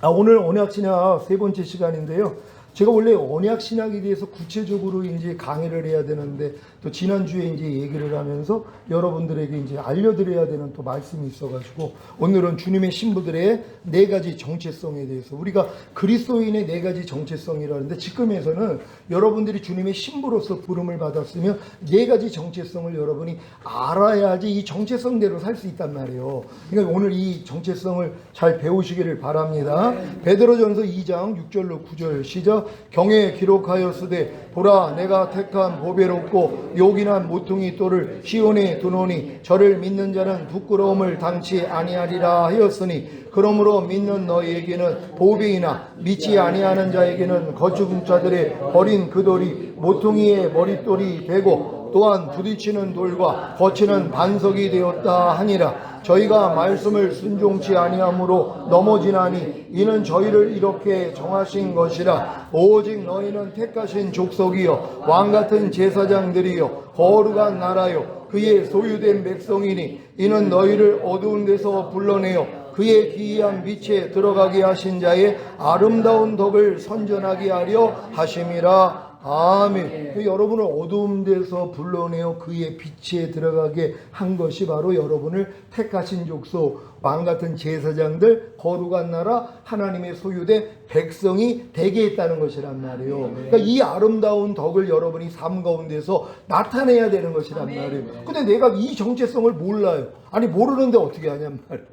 오늘 언약신약 세 번째 시간인데요. 제가 원래 언약신약에 대해서 구체적으로 이제 강의를 해야 되는데 또 지난주에 이제 얘기를 하면서 여러분들에게 이제 알려드려야 되는 또 말씀이 있어가지고 오늘은 주님의 신부들의 네 가지 정체성에 대해서 우리가 그리스도인의 네 가지 정체성이라는데 지금에서는 여러분들이 주님의 신부로서 부름을 받았으면 네 가지 정체성을 여러분이 알아야지 이 정체성대로 살 수 있단 말이에요. 그러니까 오늘 이 정체성을 잘 배우시기를 바랍니다. 베드로전서 2장 6절로 9절 시작. 경에 기록하였으되 보라 내가 택한 보배롭고 요긴한 모퉁이 돌을 시온에 두노니 저를 믿는 자는 부끄러움을 당치 아니하리라 하였으니 그러므로 믿는 너희에게는 보배이나 믿지 아니하는 자에게는 거죽은 자들의 버린 그 돌이 모퉁이의 머릿돌이 되고 또한 부딪히는 돌과 거치는 반석이 되었다 하니라. 저희가 말씀을 순종치 아니함으로 넘어지나니 이는 저희를 이렇게 정하신 것이라. 오직 너희는 택하신 족속이요 왕같은 제사장들이요 거룩한 나라요 그의 소유된 백성이니 이는 너희를 어두운 데서 불러내어 그의 기이한 빛에 들어가게 하신 자의 아름다운 덕을 선전하게 하려 하심이라. 아멘. 여러분을 어두운 데서 불러내어 그의 빛에 들어가게 한 것이 바로 여러분을 택하신 족속, 왕같은 제사장들, 거룩한 나라, 하나님의 소유된 백성이 되게 했다는 것이란 말이에요. 그러니까 이 아름다운 덕을 여러분이 삶 가운데서 나타내야 되는 것이란 말이에요. 근데 내가 이 정체성을 몰라요. 아니 모르는데 어떻게 하냔 말이에요.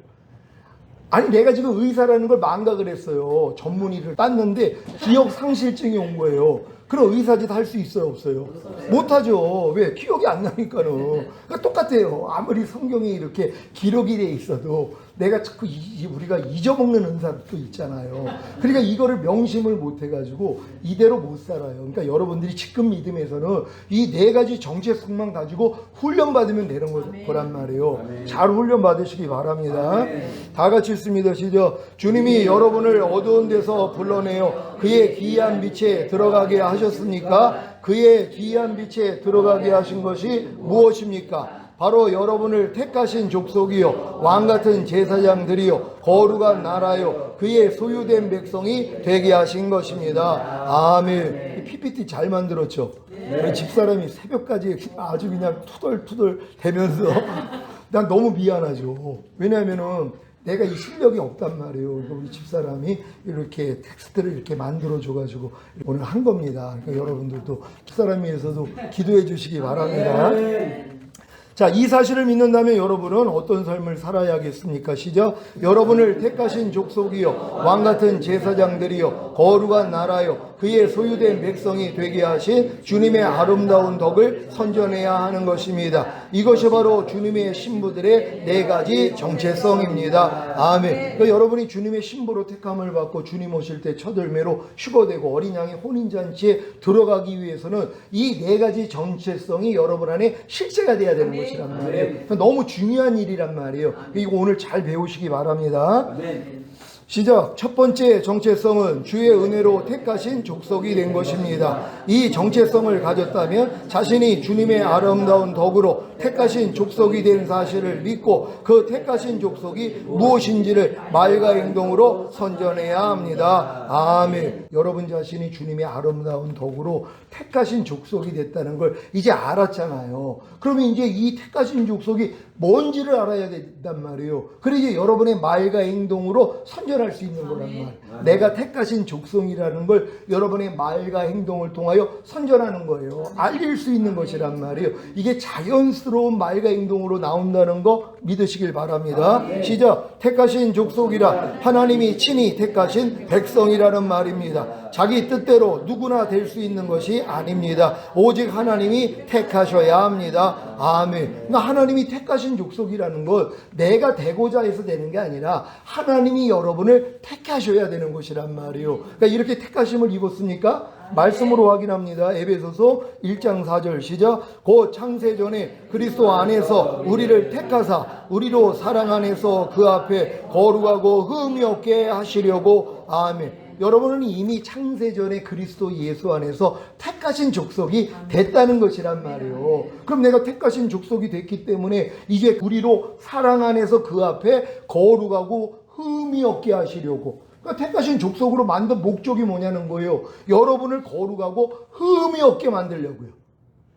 아니 내가 지금 의사라는 걸 망각을 했어요. 전문의를 땄는데 기억 상실증이 온 거예요. 그럼 의사짓 할 수 있어요 없어요? 못하죠. 왜? 기억이 안 나니까는. 그러니까 똑같아요. 아무리 성경에 이렇게 기록이 돼 있어도 내가 자꾸 우리가 잊어먹는 은사도 있잖아요. 그러니까 이거를 명심을 못 해가지고 이대로 못 살아요. 그러니까 여러분들이 지금 믿음에서는 이 네 가지 정체성만 가지고 훈련받으면 되는 거란 말이에요. 잘 훈련받으시기 바랍니다. 다 같이 읽습니다. 시작. 주님이 여러분을 어두운 데서 불러내어 그의 기이한 빛에 들어가게 하셨습니까? 그의 기이한 빛에 들어가게 하신 것이 무엇입니까? 바로 여러분을 택하신 족속이요 왕같은 제사장들이요 거룩한 나라요 그의 소유된 백성이 되게 하신 것입니다. 아멘. PPT 잘 만들었죠? 집사람이 새벽까지 아주 그냥 투덜투덜 대면서 난 너무 미안하죠. 왜냐하면은 내가 이 실력이 없단 말이에요. 우리 집사람이 이렇게 텍스트를 이렇게 만들어줘가지고 오늘 한 겁니다. 그러니까 여러분들도 집사람 위해서도 기도해 주시기 바랍니다. 자, 이 사실을 믿는다면 여러분은 어떤 삶을 살아야겠습니까? 시작. 여러분을 택하신 족속이요 왕같은 제사장들이요 거룩한 나라요 그의 소유된 백성이 되게 하신 주님의 아름다운 덕을 선전해야 하는 것입니다. 이것이 바로 주님의 신부들의 네 가지 정체성입니다. 아멘. 그러니까 여러분이 주님의 신부로 택함을 받고 주님 오실 때 첫 열매로 휴거되고 어린 양의 혼인잔치에 들어가기 위해서는 이 네 가지 정체성이 여러분 안에 실체가 돼야 되는 것입니다. 이란 말이에요. 너무 중요한 일이란 말이에요. 이거 오늘 잘 배우시기 바랍니다. 시작. 첫 번째 정체성은 주의 은혜로 택하신 족속이 된 것입니다. 이 정체성을 가졌다면 자신이 주님의 아름다운 덕으로 택하신 족속이 된 사실을 믿고 그 택하신 족속이 무엇인지를 말과 행동으로 선전해야 합니다. 아멘. 여러분 자신이 주님의 아름다운 덕으로 택하신 족속이 됐다는 걸 이제 알았잖아요. 그러면 이제 이 택하신 족속이 뭔지를 알아야 된단 말이에요. 그래 이제 여러분의 말과 행동으로 선전할 수 있는 거란 말이에요. 내가 택하신 족속이라는 걸 여러분의 말과 행동을 통하여 선전하는 거예요. 알릴 수 있는 것이란 말이에요. 이게 자연스러운 말과 행동으로 나온다는 거 믿으시길 바랍니다. 시작. 택하신 족속이라 하나님이 친히 택하신 백성이라는 말입니다. 자기 뜻대로 누구나 될 수 있는 것이 아닙니다. 오직 하나님이 택하셔야 합니다. 아멘. 그러니까 하나님이 택하신 족속이라는 건 내가 되고자 해서 되는 게 아니라 하나님이 여러분을 택하셔야 되는 것이란 말이에요. 그러니까 이렇게 택하심을 입었습니까? 말씀으로 확인합니다. 에베소서 1장 4절 시작. 곧 창세전에 그리스도 안에서 우리를 택하사 우리로 사랑 안에서 그 앞에 거룩하고 흠이 없게 하시려고. 아멘. 여러분은 이미 창세전에 그리스도 예수 안에서 택하신 족속이 됐다는 것이란 말이에요. 그럼 내가 택하신 족속이 됐기 때문에 이제 우리로 사랑 안에서 그 앞에 거룩하고 흠이 없게 하시려고. 그러니까 택하신 족속으로 만든 목적이 뭐냐는 거예요. 여러분을 거룩하고 흠이 없게 만들려고요.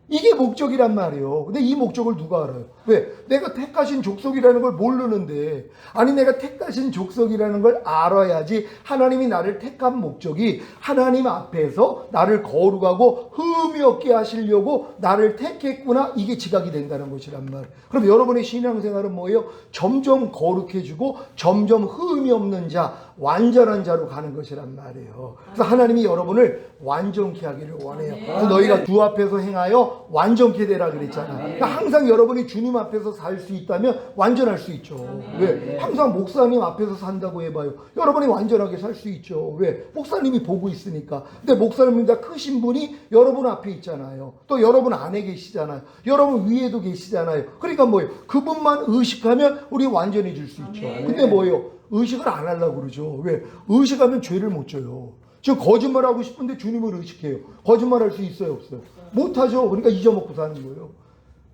이게 목적이란 말이에요. 근데 이 목적을 누가 알아요? 왜? 내가 택하신 족속이라는 걸 모르는데, 아니 내가 택하신 족속이라는 걸 알아야지 하나님이 나를 택한 목적이 하나님 앞에서 나를 거룩하고 흠이 없게 하시려고 나를 택했구나, 이게 지각이 된다는 것이란 말이에요. 그럼 여러분의 신앙생활은 뭐예요? 점점 거룩해지고 점점 흠이 없는 자, 완전한 자로 가는 것이란 말이에요. 그래서 하나님이 여러분을 완전케 하기를 원해요. 그래서 너희가 주 앞에서 행하여 완전케 되라 그랬잖아요. 그러니까 항상 여러분이 주님 앞에서 살 수 있다면 완전할 수 있죠. 왜? 항상 목사님 앞에서 산다고 해봐요. 여러분이 완전하게 살 수 있죠. 왜? 목사님이 보고 있으니까. 근데 목사님보다 크신 분이 여러분 앞에 있잖아요. 또 여러분 안에 계시잖아요. 여러분 위에도 계시잖아요. 그러니까 뭐예요? 그분만 의식하면 우리 완전해질 수 있죠. 근데 뭐예요? 의식을 안 하려고 그러죠. 왜? 의식하면 죄를 못 져요. 지금 거짓말하고 싶은데 주님을 의식해요. 거짓말할 수 있어요, 없어요? 못하죠. 그러니까 잊어먹고 사는 거예요.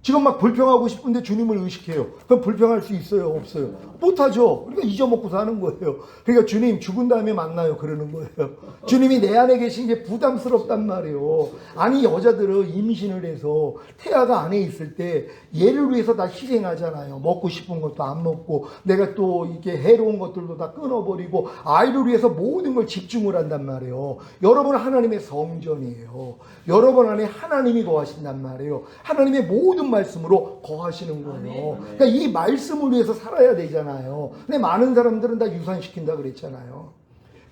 지금 막 불평하고 싶은데 주님을 의식해요. 그럼 불평할 수 있어요, 없어요? 못하죠. 그러니까 잊어먹고 사는 거예요. 그러니까 주님 죽은 다음에 만나요, 그러는 거예요. 주님이 내 안에 계신 게 부담스럽단 말이에요. 아니 여자들은 임신을 해서 태아가 안에 있을 때 얘를 위해서 다 희생하잖아요. 먹고 싶은 것도 안 먹고, 내가 또 이렇게 해로운 것들도 다 끊어버리고 아이를 위해서 모든 걸 집중을 한단 말이에요. 여러분은 하나님의 성전이에요. 여러분 안에 하나님이 거하신단 말이에요. 하나님의 모든 말씀으로 거하시는 거예요. 그러니까 이 말씀을 위해서 살아야 되잖아요. 근데 많은 사람들은 다 유산시킨다 그랬잖아요.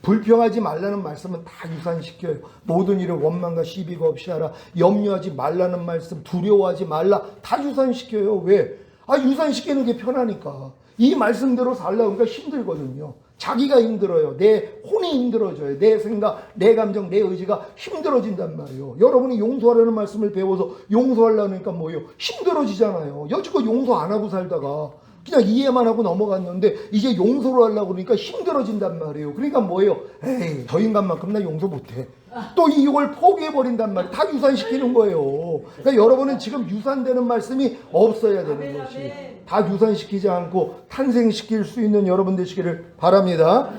불평하지 말라는 말씀은 다 유산시켜요. 모든 일을 원망과 시비가 없이 하라. 염려하지 말라는 말씀, 두려워하지 말라, 다 유산시켜요. 왜? 유산시키는 게 편하니까. 이 말씀대로 살려고 하니까 힘들거든요. 자기가 힘들어요. 내 혼이 힘들어져요. 내 생각, 내 감정, 내 의지가 힘들어진단 말이에요. 여러분이 용서하라는 말씀을 배워서 용서하려니까 뭐예요? 힘들어지잖아요. 여지껏 용서 안 하고 살다가 그냥 이해만 하고 넘어갔는데 이제 용서를 하려고 그러니까 힘들어진단 말이에요. 그러니까 뭐예요? 에이, 저 인간만큼 나 용서 못해. 또 이걸 포기해버린단 말이에요. 다 유산시키는 거예요. 그러니까 여러분은 지금 유산되는 말씀이 없어야 되는 것이, 다 유산시키지 않고 탄생시킬 수 있는 여러분 되시기를 바랍니다.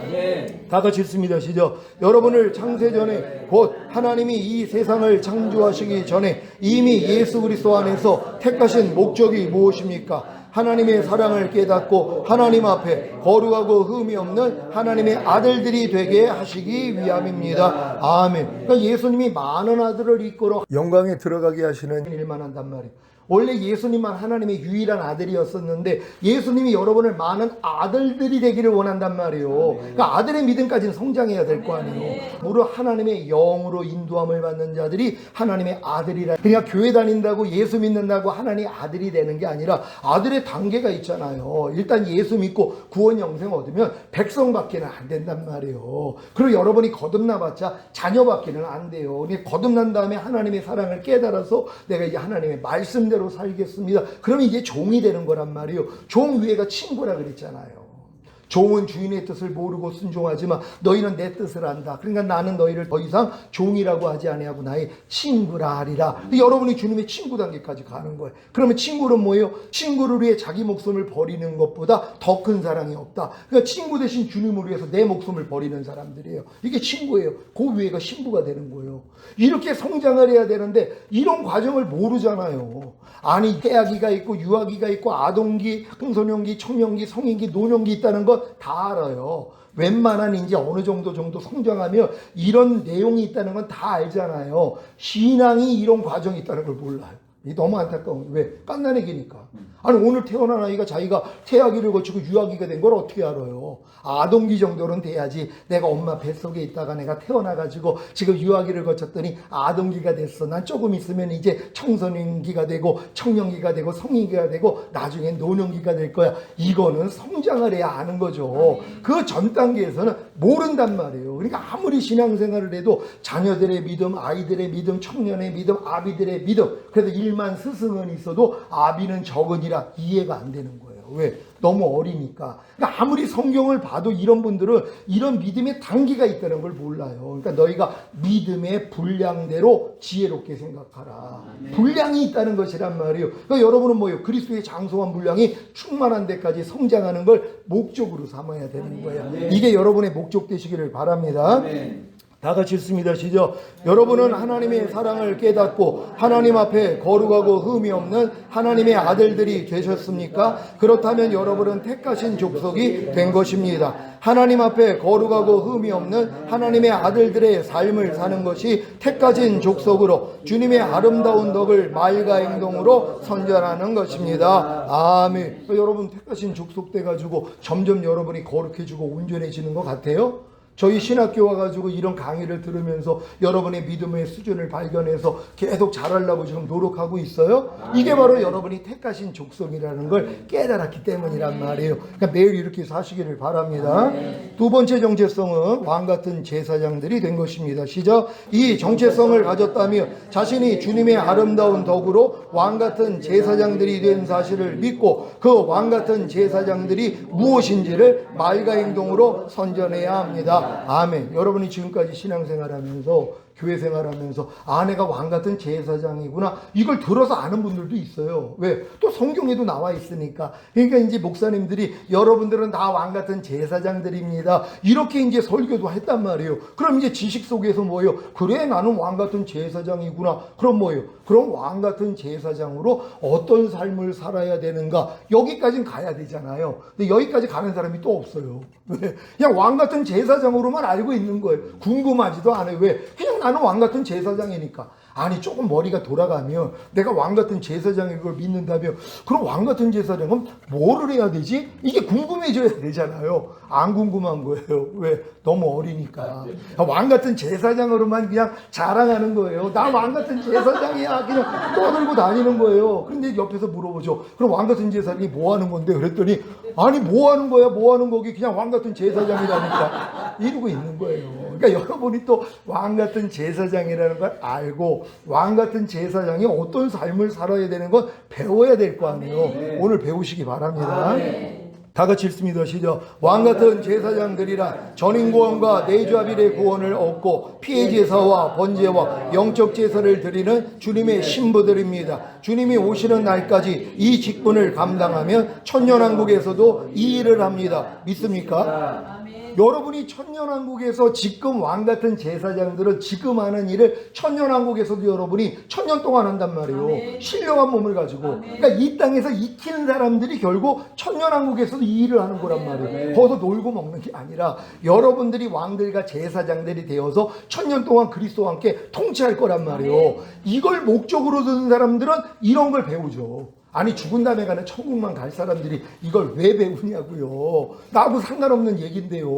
다 같이 읽습니다. 시작. 여러분을 창세전에 곧 하나님이 이 세상을 창조하시기 전에 이미 예수 그리스도 안에서 택하신 목적이 무엇입니까? 하나님의 사랑을 깨닫고 하나님 앞에 거룩하고 흠이 없는 하나님의 아들들이 되게 하시기 위함입니다. 아멘. 그러니까 예수님이 많은 아들을 이끌어 영광에 들어가게 하시는 일만 한단 말이에요. 원래 예수님만 하나님의 유일한 아들이었었는데 예수님이 여러분을 많은 아들들이 되기를 원한단 말이에요. 그러니까 아들의 믿음까지는 성장해야 될 거 아니에요. 무릇 하나님의 영으로 인도함을 받는 자들이 하나님의 아들이라. 그러니까 교회 다닌다고 예수 믿는다고 하나님의 아들이 되는 게 아니라 아들의 단계가 있잖아요. 일단 예수 믿고 구원 영생 얻으면 백성밖에는 안 된단 말이에요. 그리고 여러분이 거듭나봤자 자녀밖에는 안 돼요. 그러니까 거듭난 다음에 하나님의 사랑을 깨달아서 내가 이제 하나님의 말씀대로 살겠습니다. 그러면 이제 종이 되는 거란 말이에요. 종 위에가 친구라 그랬잖아요. 종은 주인의 뜻을 모르고 순종하지만 너희는 내 뜻을 안다. 그러니까 나는 너희를 더 이상 종이라고 하지 아니하고 나의 친구라 하리라. 여러분이 주님의 친구 단계까지 가는 거예요. 그러면 친구는 뭐예요? 친구를 위해 자기 목숨을 버리는 것보다 더 큰 사랑이 없다. 그러니까 친구 대신 주님을 위해서 내 목숨을 버리는 사람들이에요. 이게 친구예요. 그 위에가 신부가 되는 거예요. 이렇게 성장을 해야 되는데 이런 과정을 모르잖아요. 아니 태아기가 있고 유아기가 있고 아동기, 청소년기, 청년기, 성인기, 노년기 있다는 거 다 알아요. 웬만한 이제 어느 정도 성장하면 이런 내용이 있다는 건 다 알잖아요. 신앙이 이런 과정이 있다는 걸 몰라요. 이 너무 안타까운 거예요. 왜? 깐난애기니까. 아니 오늘 태어난 아이가 자기가 태아기를 거치고 유아기가 된 걸 어떻게 알아요? 아동기 정도는 돼야지. 내가 엄마 뱃속에 있다가 내가 태어나가지고 지금 유아기를 거쳤더니 아동기가 됐어. 난 조금 있으면 이제 청소년기가 되고 청년기가 되고 성인기가 되고 나중엔 노년기가 될 거야. 이거는 성장을 해야 아는 거죠. 그 전 단계에서는 모른단 말이에요. 그러니까 아무리 신앙생활을 해도 자녀들의 믿음, 아이들의 믿음, 청년의 믿음, 아비들의 믿음, 그래도 일만 스승은 있어도 아비는 적으니라 이해가 안 되는 거예요. 왜? 너무 어리니까. 그러니까 아무리 성경을 봐도 이런 분들은 이런 믿음의 단계가 있다는 걸 몰라요. 그러니까 너희가 믿음의 분량대로 지혜롭게 생각하라. 분량이 있다는 것이란 말이에요. 그러니까 여러분은 뭐예요? 그리스도의 장성한 분량이 충만한 데까지 성장하는 걸 목적으로 삼아야 되는 거예요. 이게 여러분의 목적 되시기를 바랍니다. 다 같이 읽습니다. 시작. 여러분은 하나님의 사랑을 깨닫고 하나님 앞에 거룩하고 흠이 없는 하나님의 아들들이 되셨습니까? 그렇다면 여러분은 택하신 족속이 된 것입니다. 하나님 앞에 거룩하고 흠이 없는 하나님의 아들들의 삶을 사는 것이 택하신 족속으로 주님의 아름다운 덕을 말과 행동으로 선전하는 것입니다. 아멘. 여러분 택하신 족속 돼가지고 점점 여러분이 거룩해지고 온전해지는 것 같아요? 저희 신학교 와가지고 이런 강의를 들으면서 여러분의 믿음의 수준을 발견해서 계속 잘하려고 지금 노력하고 있어요. 이게 바로 여러분이 택하신 족속이라는 걸 깨달았기 때문이란 말이에요. 그러니까 매일 이렇게 사시기를 바랍니다. 두 번째 정체성은 왕같은 제사장들이 된 것입니다. 시작. 이 정체성을 가졌다면 자신이 주님의 아름다운 덕으로 왕같은 제사장들이 된 사실을 믿고 그 왕같은 제사장들이 무엇인지를 말과 행동으로 선전해야 합니다. 아멘. 여러분이 지금까지 신앙생활하면서 교회 생활하면서 내가 왕같은 제사장이구나 이걸 들어서 아는 분들도 있어요. 왜? 또 성경에도 나와 있으니까. 그러니까 이제 목사님들이 여러분들은 다 왕같은 제사장들입니다 이렇게 이제 설교도 했단 말이에요. 그럼 이제 지식 속에서 뭐예요? 그래 나는 왕같은 제사장이구나. 그럼 뭐예요? 그럼 왕같은 제사장으로 어떤 삶을 살아야 되는가 여기까지는 가야 되잖아요. 근데 여기까지 가는 사람이 또 없어요. 왜? 그냥 왕같은 제사장으로만 알고 있는 거예요. 궁금하지도 않아요. 왜? 그냥 나는 왕같은 제사장이니까. 아니 조금 머리가 돌아가면 내가 왕같은 제사장인 걸 믿는다면 그럼 왕같은 제사장은 뭐를 해야 되지? 이게 궁금해져야 되잖아요. 안 궁금한 거예요. 왜? 너무 어리니까. 왕같은 제사장으로만 그냥 자랑하는 거예요. 나 왕같은 제사장이야. 그냥 떠들고 다니는 거예요. 그런데 옆에서 물어보죠. 그럼 왕같은 제사장이 뭐 하는 건데? 그랬더니 아니 뭐 하는 거야? 뭐 하는 거기? 그냥 왕같은 제사장이라니까. 이러고 있는 거예요. 그러니까 여러분이 또 왕같은 제사장이라는 걸 알고 왕같은 제사장이 어떤 삶을 살아야 되는 건 배워야 될 거 아니에요. 오늘 배우시기 바랍니다. 다 같이 읽습니다. 시작. 왕같은 제사장들이라 전인구원과 내주아빌의 구원을 얻고 피해 제사와 번제와 영적 제사를 드리는 주님의 신부들입니다. 주님이 오시는 날까지 이 직분을 감당하면 천년왕국에서도 이 일을 합니다. 믿습니까? 여러분이 천년왕국에서 지금 왕같은 제사장들은 지금 하는 일을 천년왕국에서도 여러분이 천년 동안 한단 말이에요. 신령한 몸을 가지고. 그러니까 이 땅에서 익히는 사람들이 결국 천년왕국에서도 이 일을 하는 거란 말이에요. 거기서 놀고 먹는 게 아니라 여러분들이 왕들과 제사장들이 되어서 천년 동안 그리스도와 함께 통치할 거란 말이에요. 이걸 목적으로 두는 사람들은 이런 걸 배우죠. 아니 죽은 다음에 가는 천국만 갈 사람들이 이걸 왜 배우냐고요. 나하고 상관없는 얘기인데요.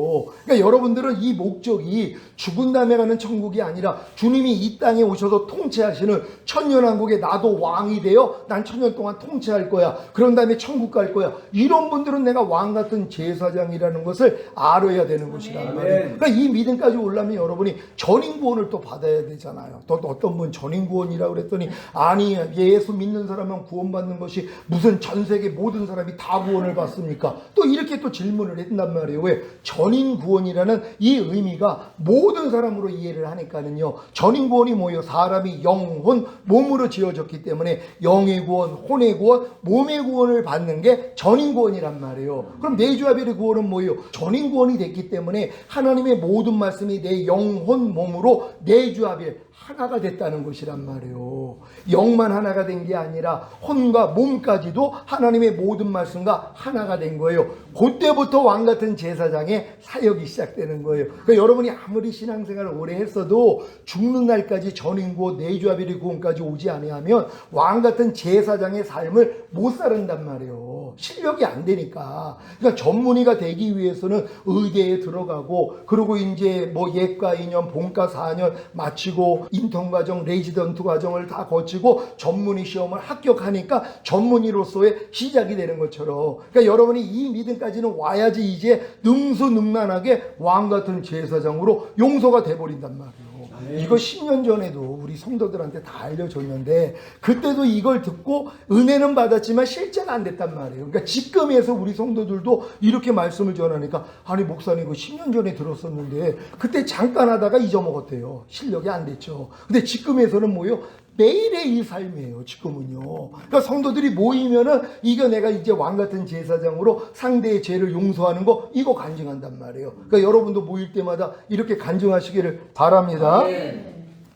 그러니까 여러분들은 이 목적이 죽은 다음에 가는 천국이 아니라 주님이 이 땅에 오셔서 통치하시는 천년왕국에 나도 왕이 되어 난 천년 동안 통치할 거야. 그런 다음에 천국 갈 거야. 이런 분들은 내가 왕같은 제사장이라는 것을 알아야 되는 것이란 말이에요. 그러니까 이 믿음까지 오려면 여러분이 전인구원을 또 받아야 되잖아요. 또 어떤 분 전인구원이라고 그랬더니 아니 예수 믿는 사람은 구원받는 것이 무슨 전 세계 모든 사람이 다 구원을 받습니까? 또 이렇게 또 질문을 했단 말이에요. 왜? 전인 구원이라는 이 의미가 모든 사람으로 이해를 하니까는요. 전인 구원이 뭐예요? 사람이 영혼, 몸으로 지어졌기 때문에 영의 구원, 혼의 구원, 몸의 구원을 받는 게 전인 구원이란 말이에요. 그럼 내주아벨의 구원은 뭐예요? 전인 구원이 됐기 때문에 하나님의 모든 말씀이 내 영혼, 몸으로 내주아벨 하나가 됐다는 것이란 말이에요. 영만 하나가 된 게 아니라 혼과 몸까지도 하나님의 모든 말씀과 하나가 된 거예요. 그때부터 왕같은 제사장의 사역이 시작되는 거예요. 그러니까 여러분이 아무리 신앙생활을 오래 했어도 죽는 날까지 전인구원, 내주아벨의 구원까지 오지 아니하면 왕같은 제사장의 삶을 못 살았단 말이에요. 실력이 안 되니까. 그러니까 전문의가 되기 위해서는 의대에 들어가고 그리고 이제 뭐 예과 2년, 본과 4년 마치고 인턴 과정, 레지던트 과정을 다 거치고 전문의 시험을 합격하니까 전문의로서의 시작이 되는 것처럼 그러니까 여러분이 이 믿음까지는 와야지 이제 능수능란하게 왕같은 제사장으로 용서가 돼버린단 말이에요. 이거 10년 전에도 우리 성도들한테 다 알려줬는데 그때도 이걸 듣고 은혜는 받았지만 실제는 안 됐단 말이에요. 그러니까 지금에서 우리 성도들도 이렇게 말씀을 전하니까 아니 목사님 이거 10년 전에 들었었는데 그때 잠깐 하다가 잊어먹었대요. 실력이 안 됐죠. 근데 지금에서는 뭐예요? 매일의 이 삶이에요. 지금은요. 그러니까 성도들이 모이면은 이거 내가 이제 왕 같은 제사장으로 상대의 죄를 용서하는 거 이거 간증한단 말이에요. 그러니까 여러분도 모일 때마다 이렇게 간증하시기를 바랍니다.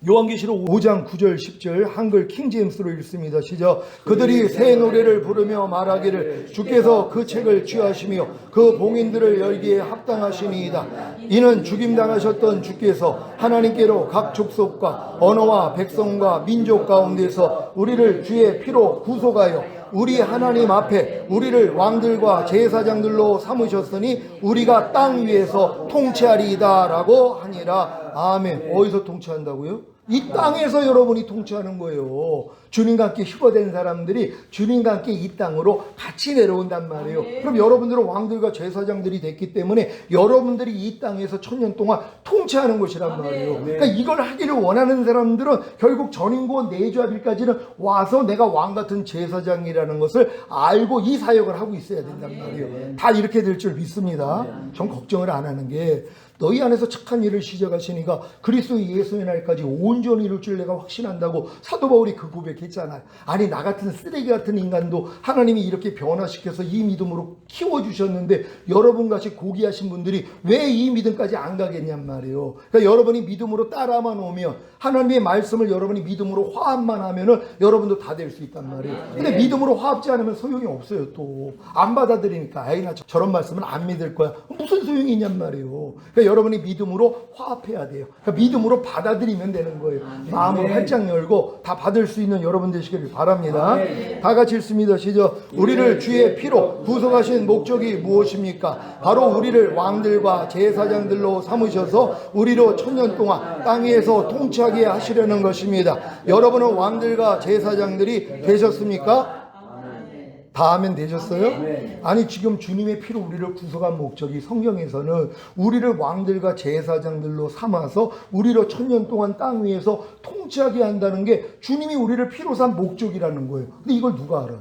요한계시록 5장 9절 10절 한글 킹제임스로 읽습니다. 시작. 그들이 새 노래를 부르며 말하기를 주께서 그 책을 취하시며 그 봉인들을 열기에 합당하시니이다. 이는 죽임당하셨던 주께서 하나님께로 각 족속과 언어와 백성과 민족 가운데서 우리를 주의 피로 구속하여 우리 하나님 앞에 우리를 왕들과 제사장들로 삼으셨으니 우리가 땅 위에서 통치하리이다 라고 하니라. 아멘. 어디서 통치한다고요? 이 땅에서 여러분이 통치하는 거예요. 주님과 함께 휴거된 사람들이 주님과 함께 이 땅으로 같이 내려온단 말이에요. 그럼 여러분들은 왕들과 제사장들이 됐기 때문에 여러분들이 이 땅에서 1000년 동안 통치하는 것이란 말이에요. 그러니까 이걸 하기를 원하는 사람들은 결국 전인권 내주합일까지는 와서 내가 왕 같은 제사장이라는 것을 알고 이 사역을 하고 있어야 된단 말이에요. 다 이렇게 될 줄 믿습니다. 전 걱정을 안 하는 게 너희 안에서 착한 일을 시작하시니까 그리스도 예수의 날까지 온전히 이룰 줄 내가 확신한다고 사도 바울이 그 고백했잖아요. 아니 나 같은 쓰레기 같은 인간도 하나님이 이렇게 변화시켜서 이 믿음으로 키워주셨는데 여러분같이 고귀하신 분들이 왜 이 믿음까지 안 가겠냔 말이에요. 그러니까 여러분이 믿음으로 따라만 오면 하나님의 말씀을 여러분이 믿음으로 화합만 하면은 여러분도 다 될 수 있단 말이에요. 근데 믿음으로 화합지 않으면 소용이 없어요. 또 안 받아들이니까 아이 나 저런 말씀은 안 믿을 거야. 무슨 소용이 있냔 말이에요. 그러니까 여러분이 믿음으로 화합해야 돼요. 그러니까 믿음으로 받아들이면 되는 거예요. 마음을 활짝 열고 다 받을 수 있는 여러분 되시기를 바랍니다. 다 같이 읽습니다. 시작. 우리를 주의 피로 구속하신 목적이 무엇입니까? 바로 우리를 왕들과 제사장들로 삼으셔서 우리로 1000년 동안 땅 위에서 통치하게 하시려는 것입니다. 여러분은 왕들과 제사장들이 되셨습니까? 다 하면 되셨어요? 아니 지금 주님의 피로 우리를 구속한 목적이 성경에서는 우리를 왕들과 제사장들로 삼아서 우리로 1000년 동안 땅 위에서 통치하게 한다는 게 주님이 우리를 피로 산 목적이라는 거예요. 근데 이걸 누가 알아요?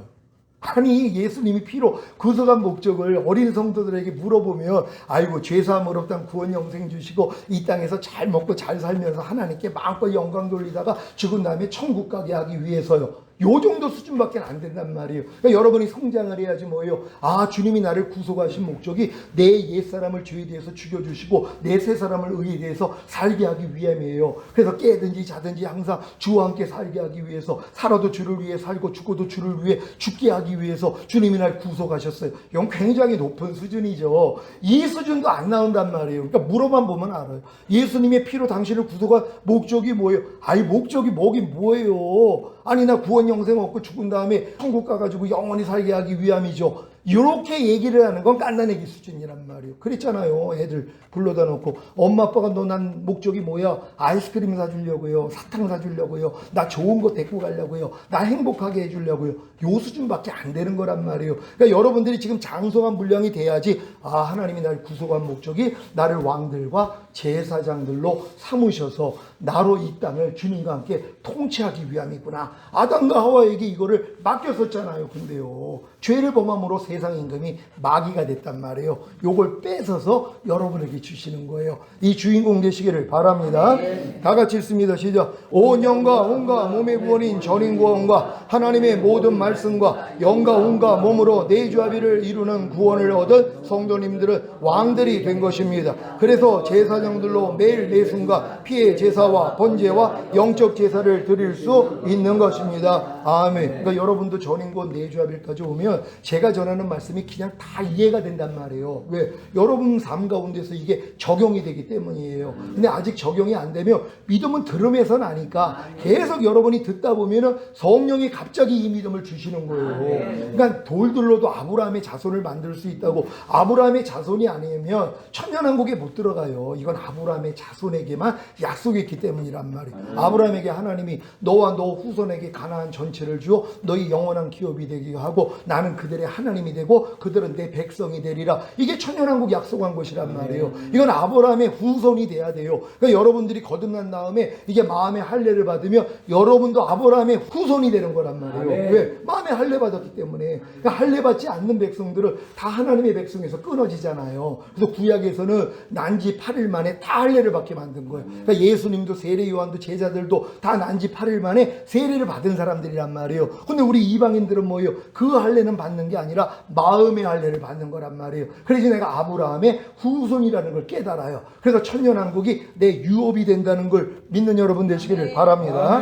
아니 예수님이 피로 구속한 목적을 어린 성도들에게 물어보면 아이고 죄사함을 없단 구원 영생 주시고 이 땅에서 잘 먹고 잘 살면서 하나님께 마음껏 영광 돌리다가 죽은 다음에 천국 가게 하기 위해서요. 요 정도 수준밖에 안 된단 말이에요. 그러니까 여러분이 성장을 해야지 뭐예요. 아 주님이 나를 구속하신 목적이 내 옛사람을 죄에 대해서 죽여주시고 내 새사람을 의에 대해서 살게 하기 위함이에요. 그래서 깨든지 자든지 항상 주와 함께 살게 하기 위해서 살아도 주를 위해 살고 죽어도 주를 위해 죽게 하기 위해서 주님이 날 구속하셨어요. 이건 굉장히 높은 수준이죠. 이 수준도 안 나온단 말이에요. 그러니까 물어만 보면 알아요. 예수님의 피로 당신을 구속한 목적이 뭐예요? 아니 목적이 뭐긴 뭐예요. 아니 나 구원 영생 얻고 죽은 다음에 천국 가가지고 영원히 살게 하기 위함이죠. 이렇게 얘기를 하는 건 깐난애기 수준이란 말이에요. 그랬잖아요. 애들 불러다 놓고 엄마 아빠가 너 난 목적이 뭐야? 아이스크림 사주려고요. 사탕 사주려고요. 나 좋은 거 데리고 가려고요. 나 행복하게 해주려고요. 요 수준밖에 안 되는 거란 말이에요. 그러니까 여러분들이 지금 장성한 분량이 돼야지 아 하나님이 날 구속한 목적이 나를 왕들과 제사장들로 삼으셔서 나로 이 땅을 주님과 함께 통치하기 위함이구나. 아담과 하와에게 이거를 맡겼었잖아요. 근데요 죄를 범함으로 세상 임금이 마귀가 됐단 말이에요. 요걸 뺏어서 여러분에게 주시는 거예요. 이 주인공 되시기를 바랍니다. 다 같이 읽습니다. 시작. 온 영과 온과 몸의 구원인 전인구원과 하나님의 모든 말씀과 영과 온과 몸으로 내주합의를 이루는 구원을 얻은 성도님들은 왕들이 된 것입니다. 그래서 제사장들로 매일 내순과 피의 제사와 번제와 영적 제사를 드릴 수 있는 것입니다. 아멘. 그러니까 여러분도 전인구원 내주합의까지 오면 제가 전하는 말씀이 그냥 다 이해가 된단 말이에요. 왜? 여러분 삶 가운데서 이게 적용이 되기 때문이에요. 근데 아직 적용이 안 되면 믿음은 들음에서 나니까 계속 여러분이 듣다 보면은 성령이 갑자기 이 믿음을 주시는 거예요. 그러니까 돌들로도 아브라함의 자손을 만들 수 있다고. 아브라함의 자손이 아니면 천년왕국에 못 들어가요. 이건 아브라함의 자손에게만 약속했기 때문이란 말이에요. 아브라함에게 하나님이 너와 너 후손에게 가나안 전체를 주어 너희 영원한 기업이 되게 하고 나는 그들의 하나님이 자손이 되고 그들은 내 백성이 되리라. 이게 천년왕국 약속한 것이란 말이에요. 이건 아브라함의 후손이 돼야 돼요. 그러니까 여러분들이 거듭난 다음에 이게 마음의 할례를 받으면 여러분도 아브라함의 후손이 되는 거란 말이에요. 왜? 마음의 할례 받았기 때문에. 그러니까 할례 받지 않는 백성들은 다 하나님의 백성에서 끊어지잖아요. 그래서 구약에서는 난지 8일 만에 다 할례를 받게 만든 거예요. 그러니까 예수님도 세례 요한도 제자들도 다 난지 8일 만에 세례를 받은 사람들이란 말이에요. 근데 우리 이방인들은 뭐예요? 그 할례는 받는 게 아니라 마음의 할례를 받는 거란 말이에요. 그래서 내가 아브라함의 후손이라는 걸 깨달아요. 그래서 천년왕국이 내 유업이 된다는 걸 믿는 여러분 되시기를 바랍니다.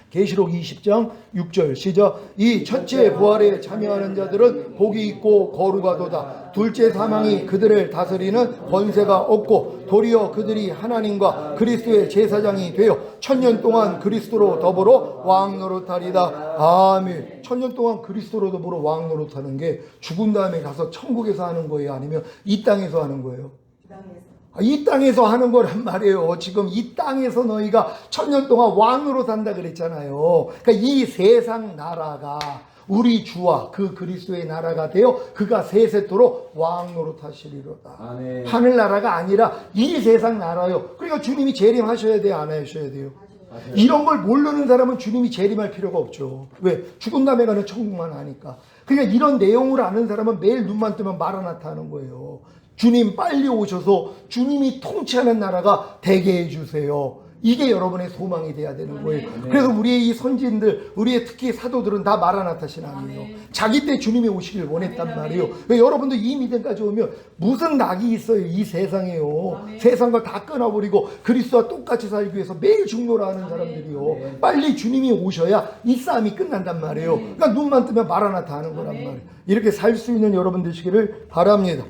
계시록 20장 6절 시작. 이 첫째 부활에 참여하는 자들은 복이 있고 거룩하도다. 둘째 사망이 그들을 다스리는 권세가 없고 도리어 그들이 하나님과 그리스도의 제사장이 되어 천년 동안 그리스도로 더불어 왕 노릇하리다. 아멘. 천년 동안 그리스도로 더불어 왕 노릇하는 게 죽은 다음에 가서 천국에서 하는 거예요? 아니면 이 땅에서 하는 거예요? 이 땅에서 하는 거란 말이에요. 지금 이 땅에서 너희가 천년 동안 왕으로 산다 그랬잖아요. 그러니까 이 세상 나라가 우리 주와 그 그리스도의 나라가 되어 그가 세세토록 왕 노릇하시리로다. 하늘나라가 아니라 이 세상 나라요. 그러니까 주님이 재림하셔야 돼요? 안 하셔야 돼요? 이런 걸 모르는 사람은 주님이 재림할 필요가 없죠. 왜? 죽은 다음에 가는 천국만 아니까. 그러니까 이런 내용을 아는 사람은 매일 눈만 뜨면 마라나타 하는 거예요. 주님 빨리 오셔서 주님이 통치하는 나라가 되게 해주세요. 이게 여러분의 소망이 돼야 되는 거예요. 그래서 우리의 이 선진들, 우리의 특히 사도들은 다 마라나타 신앙이에요. 자기 때 주님이 오시길 원했단 말이에요. 왜? 여러분도 이 믿음까지 오면 무슨 낙이 있어요 이 세상에요. 세상과 다 끊어버리고 그리스도와 똑같이 살기 위해서 매일 중노라 하는 사람들이요. 빨리 주님이 오셔야 이 싸움이 끝난단 말이에요. 그러니까 눈만 뜨면 마라나타 하는 거란 말이에요. 이렇게 살 수 있는 여러분 되시기를 바랍니다.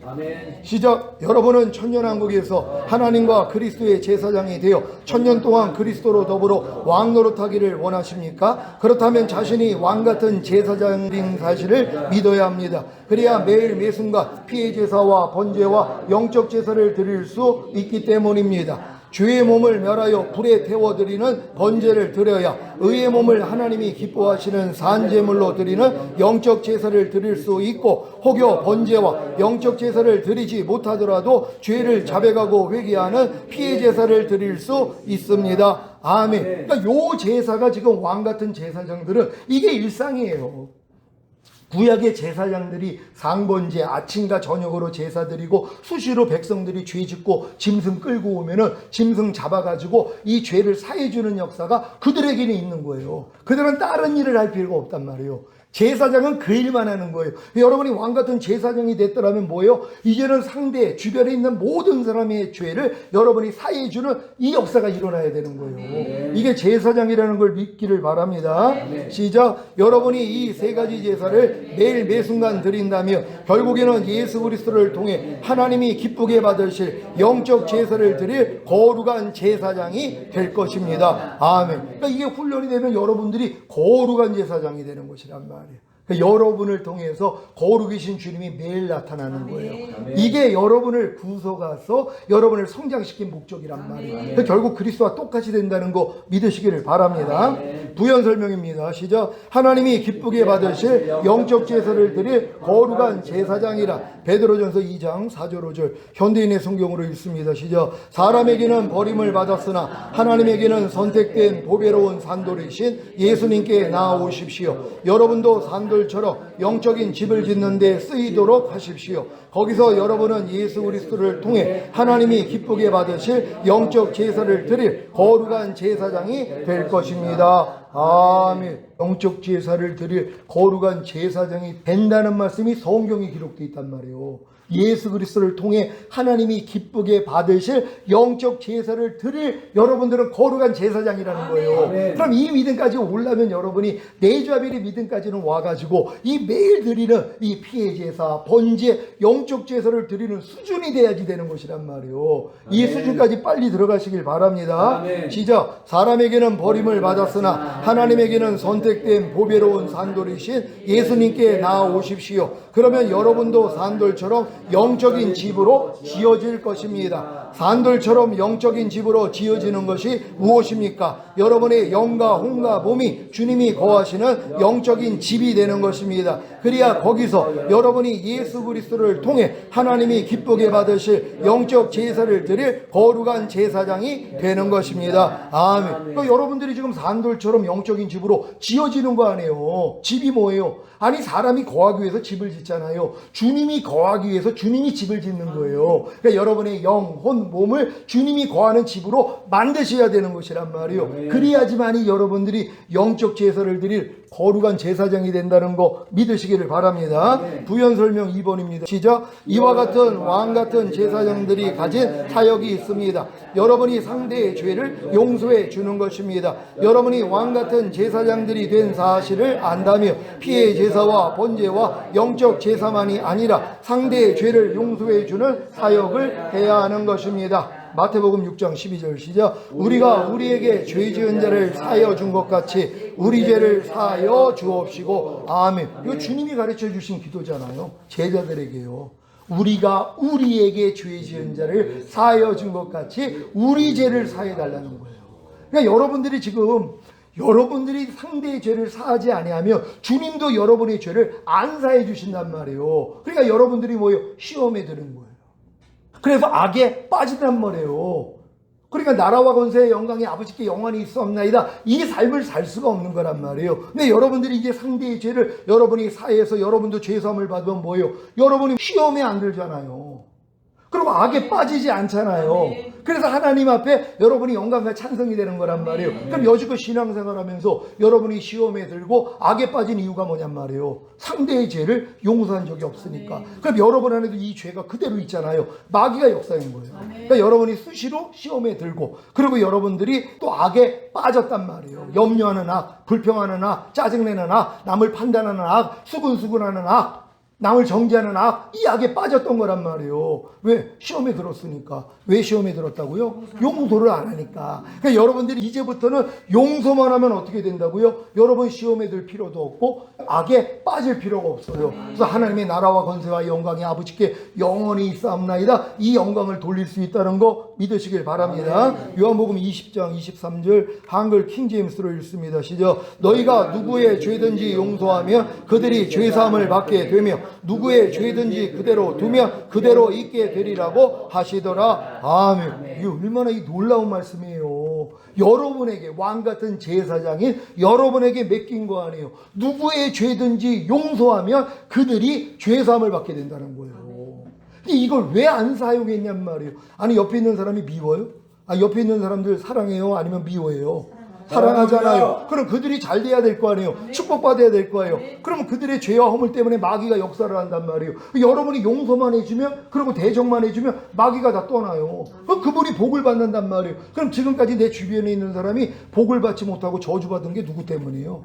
시작. 여러분은 천년왕국에서 하나님과 그리스도의 제사장이 되어 천년 동안 그리스도로 더불어 왕 노릇하기를 원하십니까? 그렇다면 자신이 왕같은 제사장인 사실을 믿어야 합니다. 그래야 매일 매순간 피해 제사와 번제와 영적 제사를 드릴 수 있기 때문입니다. 주의 몸을 멸하여 불에 태워드리는 번제를 드려야 의의 몸을 하나님이 기뻐하시는 산제물로 드리는 영적 제사를 드릴 수 있고, 혹여 번제와 영적 제사를 드리지 못하더라도 죄를 자백하고 회개하는 피의 제사를 드릴 수 있습니다. 아멘. 그러니까 요 제사가 지금 왕같은 제사장들은 이게 일상이에요. 구약의 제사장들이 상번제 아침과 저녁으로 제사 드리고 수시로 백성들이 죄 짓고 짐승 끌고 오면은 짐승 잡아가지고 이 죄를 사해주는 역사가 그들에게는 있는 거예요. 그들은 다른 일을 할 필요가 없단 말이에요. 제사장은 그 일만 하는 거예요. 여러분이 왕같은 제사장이 됐더라면 뭐예요? 이제는 상대 주변에 있는 모든 사람의 죄를 여러분이 사해주는 이 역사가 일어나야 되는 거예요. 이게 제사장이라는 걸 믿기를 바랍니다. 시작. 여러분이 이 세 가지 제사를 매일 매순간 드린다면 결국에는 예수 그리스도를 통해 하나님이 기쁘게 받으실 영적 제사를 드릴 거룩한 제사장이 될 것입니다. 아멘. 그러니까 이게 훈련이 되면 여러분들이 거룩한 제사장이 되는 것이란 말이에요. 그러니까 여러분을 통해서 거룩이신 주님이 매일 나타나는 거예요. 이게 여러분을 구속해서 여러분을 성장시킨 목적이란 말이에요. 그러니까 결국 그리스도와 똑같이 된다는 거 믿으시기를 바랍니다. 부연 설명입니다. 시작. 하나님이 기쁘게 받으실 영적 제사를 드릴 거룩한 제사장이라. 베드로전서 2장 4절 5절 현대인의 성경으로 읽습니다. 시작. 사람에게는 버림을 받았으나 하나님에게는 선택된 보배로운 산돌이신 예수님께 나아오십시오. 여러분도 산돌처럼 영적인 집을 짓는 데 쓰이도록 하십시오. 거기서 여러분은 예수 그리스도를 통해 하나님이 기쁘게 받으실 영적 제사를 드릴 거룩한 제사장이 될 것입니다. 아멘. 영적 제사를 드릴 거룩한 제사장이 된다는 말씀이 성경에 기록되어 있단 말이에요. 예수 그리스도를 통해 하나님이 기쁘게 받으실 영적 제사를 드릴 여러분들은 거룩한 제사장이라는 거예요. 그럼 이 믿음까지 오려면 여러분이 네자벨의 믿음까지는 와가지고 이 매일 드리는 이 피해 제사, 번제, 영적 제사를 드리는 수준이 돼야지 되는 것이란 말이에요. 이 수준까지 빨리 들어가시길 바랍니다. 시작. 사람에게는 버림을 받았으나 하나님에게는 선택된 보배로운 산돌이신 예수님께 나아오십시오. 그러면 여러분도 산돌처럼 영적인 집으로 지어질 것입니다. 산돌처럼 영적인 집으로 지어지는 것이 무엇입니까? 여러분의 영과 혼과 몸이 주님이 거하시는 영적인 집이 되는 것입니다. 그래야 거기서 여러분이 예수 그리스도를 통해 하나님이 기쁘게 받으실 영적 제사를 드릴 거룩한 제사장이 되는 것입니다. 아멘. 그러니까 여러분들이 지금 산돌처럼 영적인 집으로 지어지는 거 아니에요. 집이 뭐예요? 아니, 사람이 거하기 위해서 집을 짓잖아요. 주님이 거하기 위해서 주님이 집을 짓는 거예요. 그러니까 여러분의 영, 혼, 몸을 주님이 거하는 집으로 만드셔야 되는 것이란 말이에요. 그래야지만이 여러분들이 영적 제사를 드릴 거룩한 제사장이 된다는 거 믿으시기를 바랍니다. 부연 설명 2번입니다. 시작. 이와 같은 왕 같은 제사장들이 가진 사역이 있습니다. 여러분이 상대의 죄를 용서해 주는 것입니다. 여러분이 왕 같은 제사장들이 된 사실을 안다며 피해 제사와 번제와 영적 제사만이 아니라 상대의 죄를 용서해 주는 사역을 해야 하는 것입니다. 마태복음 6장 12절 시작. 우리가 우리에게 죄 지은 자를 사하여 준 것 같이 우리 죄를 사하여 주옵시고. 아멘. 이거 주님이 가르쳐 주신 기도잖아요. 제자들에게요. 우리가 우리에게 죄 지은 자를 사하여 준 것 같이 우리 죄를 사해 달라는 거예요. 그러니까 여러분들이 지금 여러분들이 상대의 죄를 사하지 아니하면 주님도 여러분의 죄를 안 사해 주신단 말이에요. 그러니까 여러분들이 뭐예요? 시험에 드는 거예요. 그래서 악에 빠진단 말이에요. 그러니까 나라와 권세의 영광이 아버지께 영원히 있사옵나이다. 이 삶을 살 수가 없는 거란 말이에요. 근데 여러분들이 이제 상대의 죄를 여러분이 사해서 여러분도 죄사함을 받으면 뭐예요? 여러분이 시험에 안 들잖아요. 그리고 악에 빠지지 않잖아요. 그래서 하나님 앞에 여러분이 영광과 찬성이 되는 거란 말이에요. 그럼 여지껏 신앙생활 하면서 여러분이 시험에 들고 악에 빠진 이유가 뭐냔 말이에요. 상대의 죄를 용서한 적이 없으니까. 그럼 여러분 안에도 이 죄가 그대로 있잖아요. 마귀가 역사인 거예요. 그러니까 여러분이 수시로 시험에 들고, 그리고 여러분들이 또 악에 빠졌단 말이에요. 염려하는 악, 불평하는 악, 짜증내는 악, 남을 판단하는 악, 수근수근하는 악, 남을 정죄하는 악, 이 악에 빠졌던 거란 말이에요. 왜? 시험에 들었으니까. 왜 시험에 들었다고요? 용서를 안 하니까. 그러니까 여러분들이 이제부터는 용서만 하면 어떻게 된다고요? 여러분 시험에 들 필요도 없고 악에 빠질 필요가 없어요. 그래서 하나님의 나라와 권세와 영광이 아버지께 영원히 있사옵나이다. 이 영광을 돌릴 수 있다는 거 믿으시길 바랍니다. 요한복음 20장 23절 한글 킹제임스로 읽습니다. 시작. 너희가 누구의 죄든지 용서하면 그들이 죄사함을 받게 되며 누구의 죄든지 그대로 두면 그대로 있게 되리라고 하시더라. 아멘. 이거 얼마나 이 놀라운 말씀이에요. 여러분에게 왕같은 제사장인 여러분에게 맡긴 거 아니에요. 누구의 죄든지 용서하면 그들이 죄사함을 받게 된다는 거예요. 근데 이걸 왜 안 사용했냔 말이에요. 아니, 옆에 있는 사람이 미워요? 아, 옆에 있는 사람들 사랑해요? 아니면 미워해요? 사랑하잖아요. 그럼 그들이 잘 돼야 될 거 아니에요. 축복받아야 될 거예요. 그러면 그들의 죄와 허물 때문에 마귀가 역사를 한단 말이에요. 여러분이 용서만 해주면, 그리고 대적만 해주면 마귀가 다 떠나요. 그럼 그분이 복을 받는단 말이에요. 그럼 지금까지 내 주변에 있는 사람이 복을 받지 못하고 저주받은 게 누구 때문이에요?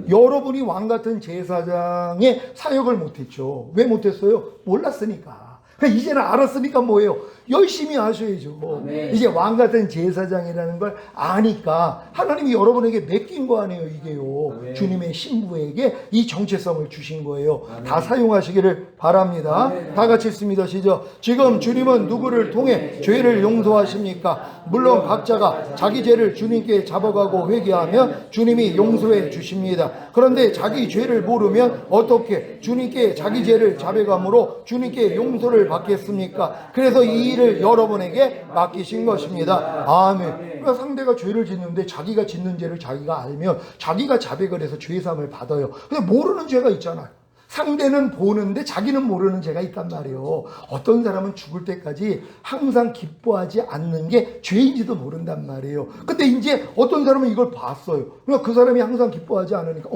여러분이 왕같은 제사장의 사역을 못했죠. 왜 못했어요? 몰랐으니까. 이제는 알았으니까 뭐예요? 열심히 하셔야죠. 이제 왕같은 제사장이라는 걸 아니까 하나님이 여러분에게 맡긴 거 아니에요, 이게요. 주님의 신부에게 이 정체성을 주신 거예요. 다 사용하시기를 바랍니다. 다 같이 읽습니다. 시작. 지금 주님은 누구를 통해 죄를 용서하십니까? 물론 각자가 자기 죄를 주님께 잡아가고 회개하면 주님이 용서해 주십니다. 그런데 자기 죄를 모르면 어떻게 주님께 자기 죄를 잡아감으로 주님께 용서를 받겠습니까? 그래서 이 일을 여러분에게 맡기신 것입니다. 아멘. 그러니까 상대가 죄를 짓는데 자기가 짓는 죄를 자기가 알면 자기가 자백을 해서 죄사함을 받아요. 근데 모르는 죄가 있잖아요. 상대는 보는데 자기는 모르는 죄가 있단 말이에요. 어떤 사람은 죽을 때까지 항상 기뻐하지 않는 게 죄인지도 모른단 말이에요. 근데 이제 어떤 사람은 이걸 봤어요. 그러니까 그 사람이 항상 기뻐하지 않으니까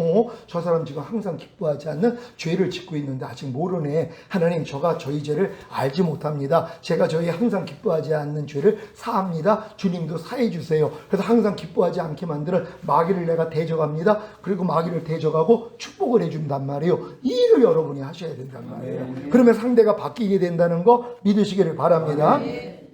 저 사람 지금 항상 기뻐하지 않는 죄를 짓고 있는데 아직 모르네. 하나님, 저가 저희 죄를 알지 못합니다. 제가 저희 항상 기뻐하지 않는 죄를 사합니다. 주님도 사해 주세요. 그래서 항상 기뻐하지 않게 만드는 마귀를 내가 대적합니다. 그리고 마귀를 대적하고 축복을 해준단 말이에요. 이 일을 여러분이 하셔야 된단 말이에요. 그러면 상대가 바뀌게 된다는 거 믿으시기를 바랍니다.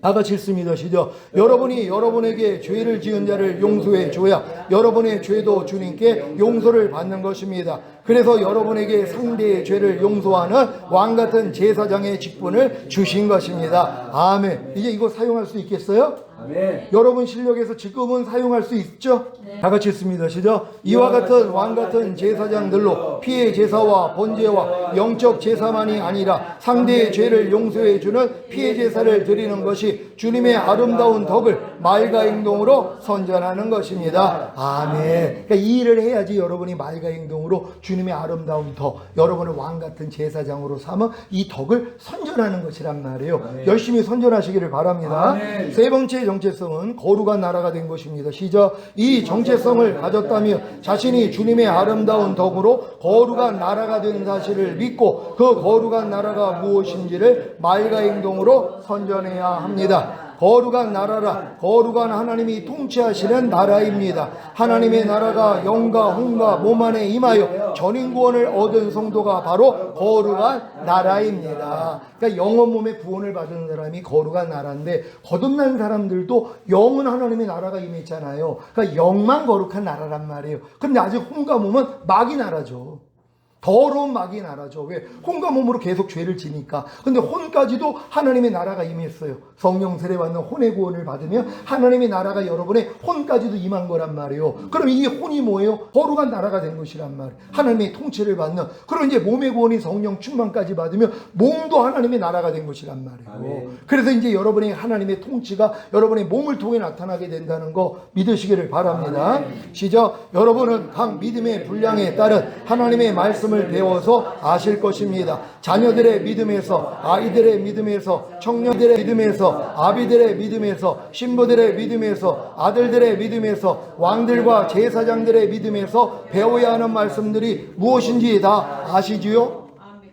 다 같이 읽습니다. 시작. 여러분이 여러분에게 죄를 지은 자를 용서해 줘야 여러분의 죄도 주님께 용서를 받는 것입니다. 그래서 여러분에게 상대의 죄를 용서하는 왕같은 제사장의 직분을 주신 것입니다. 아멘. 이제 이거 사용할 수 있겠어요? 아멘. 여러분 실력에서 지금은 사용할 수 있죠? 다 같이 읽습니다. 시작. 이와 같은 왕같은 제사장들로 피의 제사와 번제와 영적 제사만이 아니라 상대의 죄를 용서해 주는 피의 제사를 드리는 것이 주님의 아름다운 덕을 말과 행동으로 선전하는 것입니다. 아멘. 그러니까 이 일을 해야지 여러분이 말과 행동으로 주님의 아름다운 덕, 여러분을 왕같은 제사장으로 삼아 이 덕을 선전하는 것이란 말이에요. 아멘. 열심히 선전하시기를 바랍니다. 아멘. 세 번째 정체성은 거룩한 나라가 된 것입니다. 시작. 이 정체성을 가졌다면 자신이 주님의 아름다운 덕으로 거룩한 나라가 된 사실을 믿고 그 거룩한 나라가 무엇인지를 말과 행동으로 선전해야 합니다. 거룩한 나라라, 거룩한 하나님이 통치하시는 나라입니다. 하나님의 나라가 영과 혼과 몸 안에 임하여 전인구원을 얻은 성도가 바로 거룩한 나라입니다. 그러니까 영혼 몸의 구원을 받은 사람이 거룩한 나라인데 거듭난 사람들도 영은 하나님의 나라가 임했잖아요. 그러니까 영만 거룩한 나라란 말이에요. 근데 아직 혼과 몸은 마귀 나라죠. 더러운 마귀 나라죠. 왜? 혼과 몸으로 계속 죄를 지니까. 근데 혼까지도 하나님의 나라가 임했어요. 성령 세례 받는 혼의 구원을 받으면 하나님의 나라가 여러분의 혼까지도 임한 거란 말이에요. 그럼 이 혼이 뭐예요? 거룩한 나라가 된 것이란 말이에요. 하나님의 통치를 받는. 그럼 이제 몸의 구원이 성령 충만까지 받으면 몸도 하나님의 나라가 된 것이란 말이에요. 아멘. 그래서 이제 여러분의 하나님의 통치가 여러분의 몸을 통해 나타나게 된다는 거 믿으시기를 바랍니다. 아멘. 시작. 여러분은 각 믿음의 분량에 따른 하나님의 말씀을 배워서 아실 것입니다. 자녀들의 믿음에서, 아이들의 믿음에서, 청년들의 믿음에서, 아비들의 믿음에서, 신부들의 믿음에서, 아들들의 믿음에서, 왕들과 제사장들의 믿음에서 배워야 하는 말씀들이 무엇인지 다 아시지요?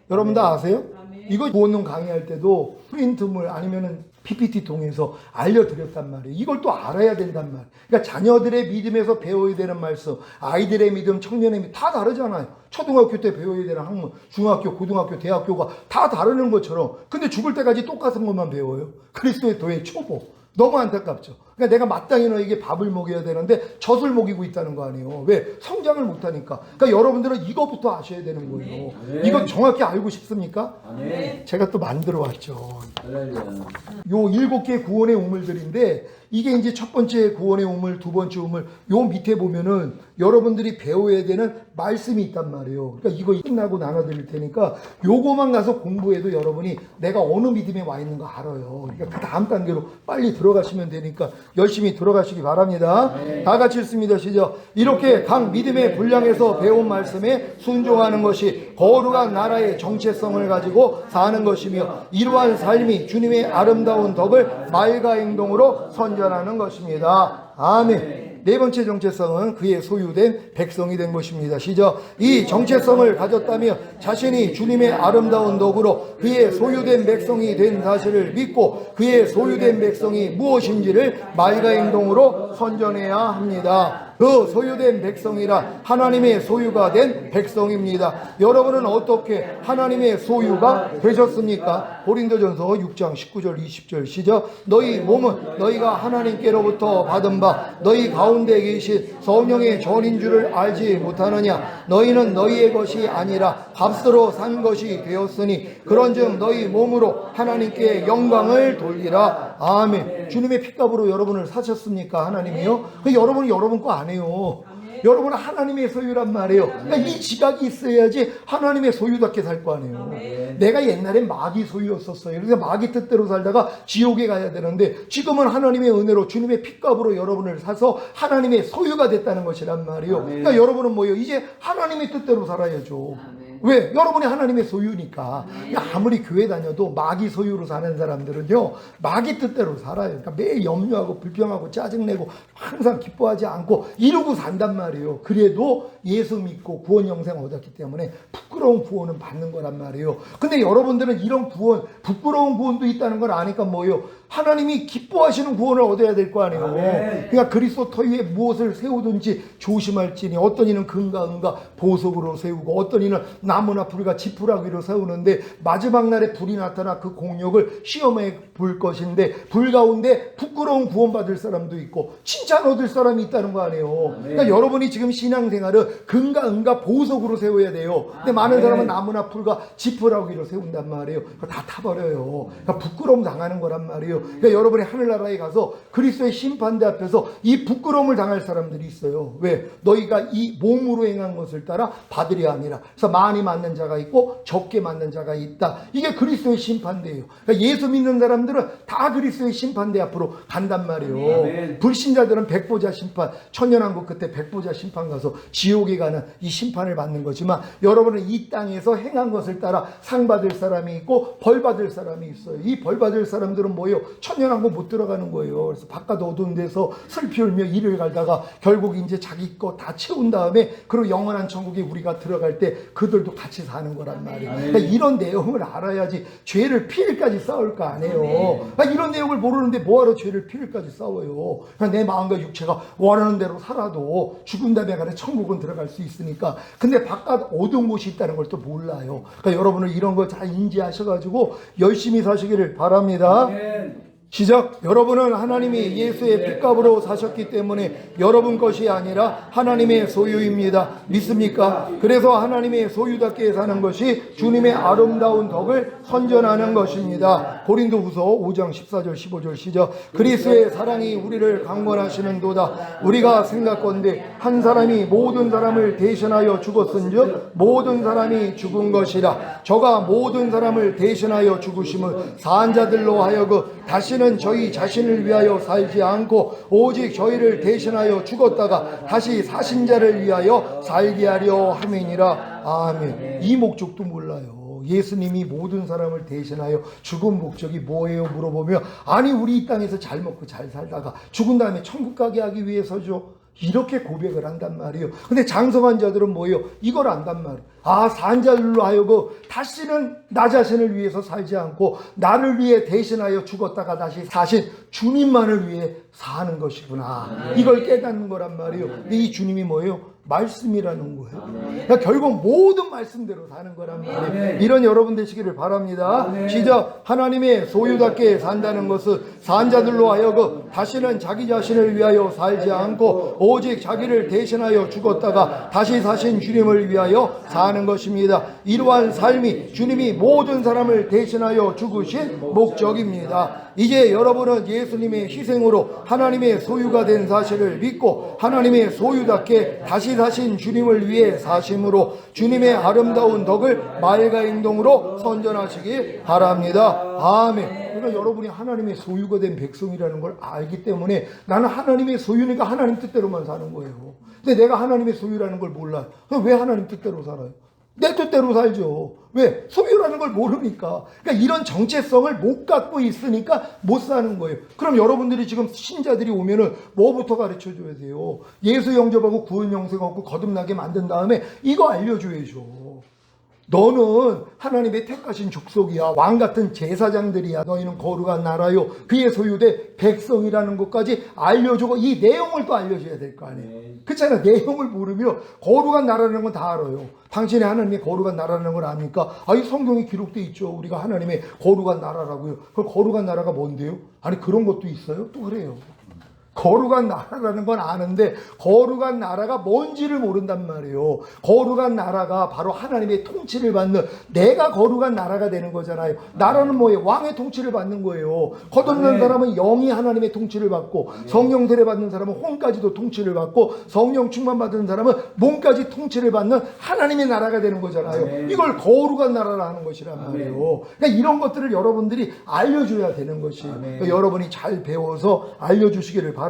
여러분 다 아세요? 이거 구원론 강의할 때도 프린트물 아니면은 PPT 통해서 알려드렸단 말이에요. 이걸 또 알아야 된단 말이에요. 그러니까 자녀들의 믿음에서 배워야 되는 말씀, 아이들의 믿음, 청년의 믿음 다 다르잖아요. 초등학교 때 배워야 되는 학문, 중학교, 고등학교, 대학교가 다 다르는 것처럼 근데 죽을 때까지 똑같은 것만 배워요. 그리스도의 도의 초보. 너무 안타깝죠. 그러니까 내가 마땅히 너에게 밥을 먹여야 되는데 젖을 먹이고 있다는 거 아니에요. 왜? 성장을 못하니까. 그러니까 여러분들은 이것부터 아셔야 되는 거예요. 아멘. 이거 정확히 알고 싶습니까? 아멘. 제가 또 만들어 왔죠. 할렐루야. 요 7개 구원의 우물들인데 이게 이제 첫 번째 구원의 우물, 두 번째 우물, 요 밑에 보면은 여러분들이 배워야 되는 말씀이 있단 말이에요. 그러니까 이거 끝나고 나눠드릴 테니까 요거만 가서 공부해도 여러분이 내가 어느 믿음에 와 있는 거 알아요. 그러니까 그 다음 단계로 빨리 들어가시면 되니까 열심히 들어가시기 바랍니다. 네. 다 같이 읽습니다. 시작. 이렇게 각 믿음의 분량에서 배운 말씀에 순종하는 것이 거룩한 나라의 정체성을 가지고 사는 것이며 이러한 삶이 주님의 아름다운 덕을 말과 행동으로 선전하는 것입니다. 아멘. 네 번째 정체성은 그의 소유된 백성이 된 것입니다. 시작. 이 정체성을 가졌다면 자신이 주님의 아름다운 덕으로 그의 소유된 백성이 된 사실을 믿고 그의 소유된 백성이 무엇인지를 말과 행동으로 선전해야 합니다. 그 소유된 백성이란 하나님의 소유가 된 백성입니다. 여러분은 어떻게 하나님의 소유가 되셨습니까? 고린도전서 6장 19절 20절 시작. 너희 몸은 너희가 하나님께로부터 받은 바 너희 가운데 계신 성령의 전인 줄을 알지 못하느냐. 너희는 너희의 것이 아니라 값으로 산 것이 되었으니 그런즉 너희 몸으로 하나님께 영광을 돌리라. 아멘. 주님의 핏값으로 여러분을 사셨습니까? 하나님이요? 그 여러분은 여러분 거 아니에요. 여러분은 하나님의 소유란 말이에요. 그러니까 이 지각이 있어야지 하나님의 소유답게 살 거 아니에요. 내가 옛날엔 마귀 소유였었어요. 그래서 마귀 뜻대로 살다가 지옥에 가야 되는데 지금은 하나님의 은혜로 주님의 핏값으로 여러분을 사서 하나님의 소유가 됐다는 것이란 말이에요. 그러니까 여러분은 뭐예요? 이제 하나님의 뜻대로 살아야죠. 왜? 여러분이 하나님의 소유니까. 아무리 교회 다녀도 마귀 소유로 사는 사람들은요 마귀 뜻대로 살아요. 그러니까 매일 염려하고 불평하고 짜증내고 항상 기뻐하지 않고 이러고 산단 말이에요. 그래도 예수 믿고 구원 영생 얻었기 때문에 부끄러운 구원은 받는 거란 말이에요. 근데 여러분들은 이런 구원, 부끄러운 구원도 있다는 걸 아니까 뭐예요? 하나님이 기뻐하시는 구원을 얻어야 될 거 아니에요. 아멘. 그러니까 그리스도 터 위에 무엇을 세우든지 조심할지니 어떤 이는 금과 보석으로 세우고 어떤 이는 나무나 불과 지푸라기로 세우는데 마지막 날에 불이 나타나 그 공력을 시험해 볼 것인데 불 가운데 부끄러운 구원받을 사람도 있고 칭찬 얻을 사람이 있다는 거 아니에요. 그러니까 여러분이 지금 신앙생활을 금과 보석으로 세워야 돼요. 근데 많은 사람은 나무나 불과 지푸라기로 세운단 말이에요. 그거 다 타버려요. 그러니까 부끄러움 당하는 거란 말이에요. 그러니까 여러분이 하늘나라에 가서 그리스도의 심판대 앞에서 이 부끄러움을 당할 사람들이 있어요. 왜? 너희가 이 몸으로 행한 것을 따라 받으려 함이라. 그래서 많이 맞는 자가 있고 적게 맞는 자가 있다. 이게 그리스도의 심판대예요. 그러니까 예수 믿는 사람들은 다 그리스도의 심판대 앞으로 간단 말이에요. 아멘. 불신자들은 백보자 심판, 천년왕국 그때 백보자 심판 가서 지옥에 가는 이 심판을 받는 거지만 여러분은 이 땅에서 행한 것을 따라 상 받을 사람이 있고 벌 받을 사람이 있어요. 이 벌 받을 사람들은 뭐예요? 천년왕국 못 들어가는 거예요. 그래서 바깥 어두운 데서 슬피 울며 이를 갈다가 결국 이제 자기 거 다 채운 다음에 그리고 영원한 천국에 우리가 들어갈 때 그들도 같이 사는 거란 말이에요. 그러니까 이런 내용을 알아야지 죄를 피일까지 싸울 거 아니에요. 그러니까 이런 내용을 모르는데 뭐하러 죄를 피일까지 싸워요. 그냥 내 마음과 육체가 원하는 대로 살아도 죽은 다음에 가는 천국은 들어갈 수 있으니까. 근데 바깥 어두운 곳이 있다는 걸 또 몰라요. 그러니까 여러분은 이런 걸 잘 인지하셔가지고 열심히 사시기를 바랍니다. 아멘. 시작. 여러분은 하나님이 예수의 핏값으로 사셨기 때문에 여러분 것이 아니라 하나님의 소유입니다. 믿습니까? 그래서 하나님의 소유답게 사는 것이 주님의 아름다운 덕을 선전하는 것입니다. 고린도후서 5장 14절 15절 시작. 그리스도의 사랑이 우리를 강권하시는도다. 우리가 생각건대 한 사람이 모든 사람을 대신하여 죽었은즉 모든 사람이 죽은 것이라. 저가 모든 사람을 대신하여 죽으심은 산자들로 하여금 다시는 저희 자신을 위하여 살지 않고 오직 저희를 대신하여 죽었다가 다시 사신 자를 위하여 살게 하려 함이니라. 아멘. 이 목적도 몰라요. 예수님이 모든 사람을 대신하여 죽은 목적이 뭐예요? 물어보면 아니 우리 이 땅에서 잘 먹고 잘 살다가 죽은 다음에 천국 가게 하기 위해서죠. 이렇게 고백을 한단 말이에요. 근데 장성한 자들은 뭐예요? 이걸 안단 말이에요. 아, 산자들로 하여금 다시는 나 자신을 위해서 살지 않고 나를 위해 대신하여 죽었다가 다시 사신 주님만을 위해 사는 것이구나. 이걸 깨닫는 거란 말이에요. 근데 이 주님이 뭐예요? 말씀이라는 거예요. 그러니까 결국 모든 말씀대로 사는 거란 말이에요. 이런 여러분 되시기를 바랍니다. 시작. 하나님의 소유답게 산다는 것은 산자들로 하여금 다시는 자기 자신을 위하여 살지 않고 오직 자기를 대신하여 죽었다가 다시 사신 주님을 위하여 사는 것입니다. 이러한 삶이 주님이 모든 사람을 대신하여 죽으신 목적입니다. 이제 여러분은 예수님의 희생으로 하나님의 소유가 된 사실을 믿고 하나님의 소유답게 다시 사신 주님을 위해 사심으로 주님의 아름다운 덕을 말과 행동으로 선전하시기 바랍니다. 아멘. 그러니까 여러분이 하나님의 소유가 된 백성이라는 걸 알기 때문에 나는 하나님의 소유니까 하나님 뜻대로만 사는 거예요. 근데 내가 하나님의 소유라는 걸 몰라요. 그럼 왜 하나님 뜻대로 살아요? 내 뜻대로 살죠. 왜? 소유라는 걸 모르니까. 그러니까 이런 정체성을 못 갖고 있으니까 못 사는 거예요. 그럼 여러분들이 지금 신자들이 오면은 뭐부터 가르쳐 줘야 돼요? 예수 영접하고 구원 영생하고 거듭나게 만든 다음에 이거 알려줘야죠. 너는 하나님의 택하신 족속이야. 왕같은 제사장들이야. 너희는 거룩한 나라요. 그의 소유된 백성이라는 것까지 알려주고 이 내용을 또 알려줘야 될 거 아니에요. 그렇잖아요. 내용을 모르면 거룩한 나라라는 건 다 알아요. 당신이 하나님의 거룩한 나라라는 걸 아니까 이 성경에 기록되어 있죠. 우리가 하나님의 거룩한 나라라고요. 그 거룩한 나라가 뭔데요? 아니 그런 것도 있어요? 또 그래요. 거룩한 나라라는 건 아는데 거룩한 나라가 뭔지를 모른단 말이에요. 거룩한 나라가 바로 하나님의 통치를 받는 내가 거룩한 나라가 되는 거잖아요. 나라는 뭐예요? 왕의 통치를 받는 거예요. 거듭난 사람은 영이 하나님의 통치를 받고 성령 세례 받는 사람은 혼까지도 통치를 받고 성령 충만 받은 사람은 몸까지 통치를 받는 하나님의 나라가 되는 거잖아요. 이걸 거룩한 나라라는 것이란 말이에요. 그러니까 이런 것들을 여러분들이 알려줘야 되는 것이 그러니까 여러분이 잘 배워서 알려주시기를 바랍니다.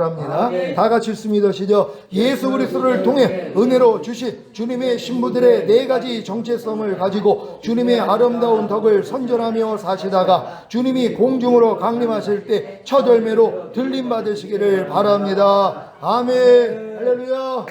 다 같이 읽습니다. 시작. 예수 그리스도를 통해 은혜로 주신 주님의 신부들의 네 가지 정체성을 가지고 주님의 아름다운 덕을 선전하며 사시다가 주님이 공중으로 강림하실 때 첫 열매로 들림 받으시기를 바랍니다. 아멘. 할렐루야.